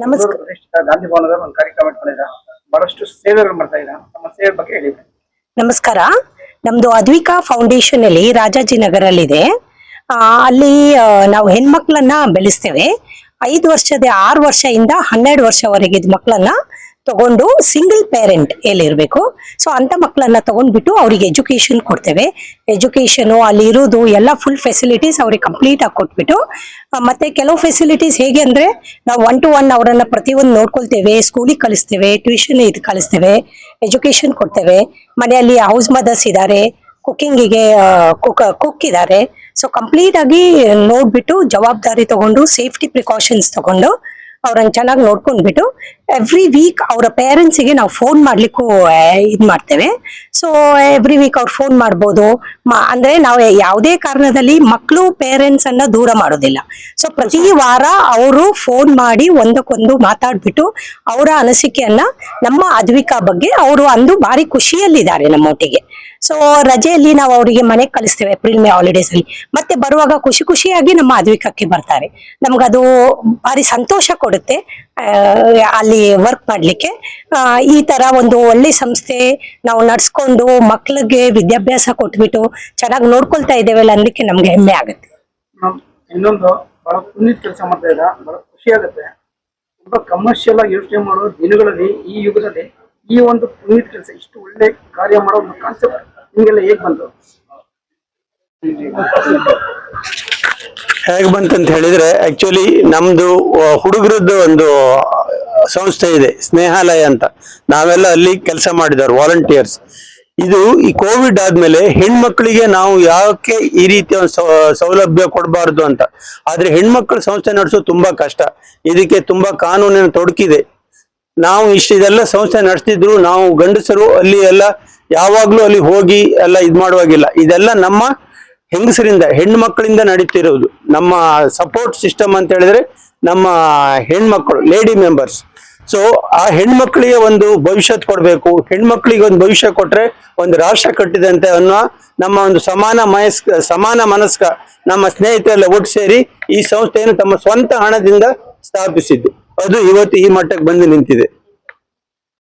ನಮಸ್ಕಾರ. ಪ್ರತಿಷ್ಠಿತ ಗಾಂಧಿ ಭವನದ ಒಂದು ಕಾರ್ಯಕ್ರಮ ಇಟ್ಕೊಂಡಿದ್ದ ಬಹಳಷ್ಟು ಸೇವೆಗಳು ಮಾಡ್ತಾ ಇದ್ದ. ನಮ್ಮ ಸೇವೆ ಬಗ್ಗೆ ಹೇಳಿ. ನಮಸ್ಕಾರ. ನಮ್ದು ಅದ್ವಿಕಾ ಫೌಂಡೇಶನ್ ಅಲ್ಲಿ ರಾಜಾಜಿನಗರ್ ಅಲ್ಲಿ ಇದೆ. ಅಲ್ಲಿ ನಾವು ಹೆಣ್ಮಕ್ಳನ್ನ ಬೆಳೆಸ್ತೇವೆ. 5 ವರ್ಷದ 6 ವರ್ಷದಿಂದ 12 ವರ್ಷವರೆಗೆ ಮಕ್ಕಳನ್ನ ತಗೊಂಡು ಸಿಂಗಲ್ ಪೇರೆಂಟ್ ಇರಬೇಕು. ಸೊ ಅಂತ ಮಕ್ಕಳನ್ನ ತಗೊಂಡ್ಬಿಟ್ಟು ಅವ್ರಿಗೆ ಎಜುಕೇಶನ್ ಕೊಡ್ತೇವೆ. ಎಜುಕೇಶನ್ ಅಲ್ಲಿ ಇರೋದು ಎಲ್ಲ ಫುಲ್ ಫೆಸಿಲಿಟೀಸ್ ಅವ್ರಿಗೆ ಕಂಪ್ಲೀಟ್ ಆಗಿ ಕೊಟ್ಬಿಟ್ಟು, ಮತ್ತೆ ಕೆಲವು ಫೆಸಿಲಿಟೀಸ್ ಹೇಗೆ ಅಂದ್ರೆ ನಾವು 1 to 1 ಅವರನ್ನ ಪ್ರತಿಯೊಂದು ನೋಡ್ಕೊಳ್ತೇವೆ, ಸ್ಕೂಲಿಗೆ ಕಳಿಸ್ತೇವೆ, ಟ್ಯೂಷನ್ ಕಳಿಸ್ತೇವೆ, ಎಜುಕೇಶನ್ ಕೊಡ್ತೇವೆ. ಮನೆಯಲ್ಲಿ ಹೌಸ್ ಮದರ್ಸ್ ಇದ್ದಾರೆ, ಕುಕ್ಕಿಂಗಿಗೆ ಕುಕ್ ಇದ್ದಾರೆ. ಸೊ ಕಂಪ್ಲೀಟ್ ಆಗಿ ನೋಡ್ಬಿಟ್ಟು ಜವಾಬ್ದಾರಿ ತಗೊಂಡು ಸೇಫ್ಟಿ ಪ್ರಿಕಾಷನ್ಸ್ ತಗೊಂಡು ಅವ್ರನ್ನ ಚೆನ್ನಾಗಿ ನೋಡ್ಕೊಂಡ್ಬಿಟ್ಟು ಎವ್ರಿ ವೀಕ್ ಅವರ ಪೇರೆಂಟ್ಸಿಗೆ ನಾವು ಫೋನ್ ಮಾಡ್ಲಿಕ್ಕೂ ಇದು ಮಾಡ್ತೇವೆ. ಸೊ ಎವ್ರಿ ವೀಕ್ ಅವ್ರು ಫೋನ್ ಮಾಡ್ಬೋದು. ಅಂದ್ರೆ ನಾವು ಯಾವುದೇ ಕಾರಣದಲ್ಲಿ ಮಕ್ಕಳು ಪೇರೆಂಟ್ಸ್ ಅನ್ನ ದೂರ ಮಾಡೋದಿಲ್ಲ. ಸೊ ಪ್ರತಿ ವಾರ ಅವರು ಫೋನ್ ಮಾಡಿ ಒಂದಕ್ಕೊಂದು ಮಾತಾಡ್ಬಿಟ್ಟು ಅವರ ಅನಿಸಿಕೆಯನ್ನ ನಮ್ಮ ಅದ್ವಿಕಾ ಬಗ್ಗೆ ಅವರು ಅಂದು ಭಾರಿ ಖುಷಿಯಲ್ಲಿದ್ದಾರೆ ನಮ್ಮೊಟ್ಟಿಗೆ. ಸೊ ರಜೆಯಲ್ಲಿ ನಾವು ಅವರಿಗೆ ಮನೆಗೆ ಕಳಿಸ್ತೇವೆ ಏಪ್ರಿಲ್ ಮೇ ಹಾಲಿಡೇಸ್ ಅಲ್ಲಿ. ಮತ್ತೆ ಬರುವಾಗ ಖುಷಿ ಖುಷಿಯಾಗಿ ನಮ್ಮ ಅದ್ವಿಕಕ್ಕೆ ಬರ್ತಾರೆ. ನಮ್ಗದು ಭಾರಿ ಸಂತೋಷ ಕೊಡುತ್ತೆ ಅಲ್ಲಿ ವರ್ಕ್ ಮಾಡ್ಲಿಕ್ಕೆ. ಈ ತರ ಒಂದು ಒಳ್ಳೆ ಸಂಸ್ಥೆ ನಾವು ನಡ್ಸ್ಕೊಂಡು ಮಕ್ಳಿಗೆ ವಿದ್ಯಾಭ್ಯಾಸ ಕೊಟ್ಬಿಟ್ಟು ಚೆನ್ನಾಗಿ ನೋಡ್ಕೊಳ್ತಾ ಇದ್ದೇವಲ್ಲ ಅನ್ಲಿಕ್ಕೆ ನಮ್ಗೆ ಹೆಮ್ಮೆ ಆಗುತ್ತೆ. ಇನ್ನೊಂದು ಬಹಳ ಪುಣ್ಯದ ಕೆಲಸ ಮಾಡ್ತಾ ಇದ್ದ, ಬಹಳ ಖುಷಿ ಆಗುತ್ತೆ. ತುಂಬಾ ಕಮರ್ಷಿಯಲ್ ಆಗಿ ಯೋಚನೆ ಮಾಡೋ ದಿನಗಳಲ್ಲಿ ಈ ಯುಗದಲ್ಲಿ ಈ ಒಂದು ಪುಣ್ಯದ ಕೆಲಸ, ಇಷ್ಟು ಒಳ್ಳೆ ಕಾರ್ಯ ಮಾಡೋ ಒಂದು ಕಾನ್ಸೆಪ್ಟ್ ನಿಮಗೆಲ್ಲ ಹೇಗ್ ಬಂತು? ಹೇಗೆ ಬಂತಂತ ಹೇಳಿದ್ರೆ, ಆಕ್ಚುಲಿ ನಮ್ದು ಹುಡುಗರದ್ದು ಒಂದು ಸಂಸ್ಥೆ ಇದೆ, ಸ್ನೇಹಾಲಯ ಅಂತ. ನಾವೆಲ್ಲ ಅಲ್ಲಿ ಕೆಲಸ ಮಾಡಿದವರು ವಾಲಂಟಿಯರ್ಸ್. ಇದು ಈ ಕೋವಿಡ್ ಆದ್ಮೇಲೆ ಹೆಣ್ಮಕ್ಳಿಗೆ ನಾವು ಯಾಕೆ ಈ ರೀತಿಯ ಸೌಲಭ್ಯ ಕೊಡಬಾರ್ದು ಅಂತ. ಆದ್ರೆ ಹೆಣ್ಮಕ್ಳು ಸಂಸ್ಥೆ ನಡೆಸೋದು ತುಂಬಾ ಕಷ್ಟ. ಇದಕ್ಕೆ ತುಂಬಾ ಕಾನೂನಿನ ತೊಡಕಿದೆ. ನಾವು ಇದೆಲ್ಲ ಸಂಸ್ಥೆ ನಡೆಸ್ತಿದ್ರು, ನಾವು ಗಂಡಸರು ಅಲ್ಲಿ ಎಲ್ಲ ಯಾವಾಗ್ಲೂ ಅಲ್ಲಿ ಹೋಗಿ ಎಲ್ಲ ಇದ್ ಮಾಡುವಾಗಿಲ್ಲ. ಇದೆಲ್ಲ ನಮ್ಮ ಹೆಂಗಸರಿಂದ, ಹೆಣ್ಣು ಮಕ್ಕಳಿಂದ ನಡೀತಿರೋದು. ನಮ್ಮ ಸಪೋರ್ಟ್ ಸಿಸ್ಟಮ್ ಅಂತ ಹೇಳಿದ್ರೆ ನಮ್ಮ ಹೆಣ್ಮಕ್ಳು, ಲೇಡಿ ಮೆಂಬರ್ಸ್. ಸೊ ಆ ಹೆಣ್ಮಕ್ಳಿಗೆ ಒಂದು ಭವಿಷ್ಯತ್ ಕೊಡ್ಬೇಕು. ಹೆಣ್ಮಕ್ಳಿಗೆ ಒಂದು ಭವಿಷ್ಯ ಕೊಟ್ರೆ ಒಂದು ರಾಷ್ಟ್ರ ಕಟ್ಟಿದಂತೆ ಅನ್ನೋ ನಮ್ಮ ಒಂದು ಸಮಾನ ಮನಸ್ಕ ನಮ್ಮ ಸ್ನೇಹಿತರೆಲ್ಲ ಒಟ್ಟು ಸೇರಿ ಈ ಸಂಸ್ಥೆಯನ್ನು ತಮ್ಮ ಸ್ವಂತ ಹಣದಿಂದ ಸ್ಥಾಪಿಸಿದ್ದು. ಅದು ಇವತ್ತು ಈ ಮಟ್ಟಕ್ಕೆ ಬಂದು ನಿಂತಿದೆ.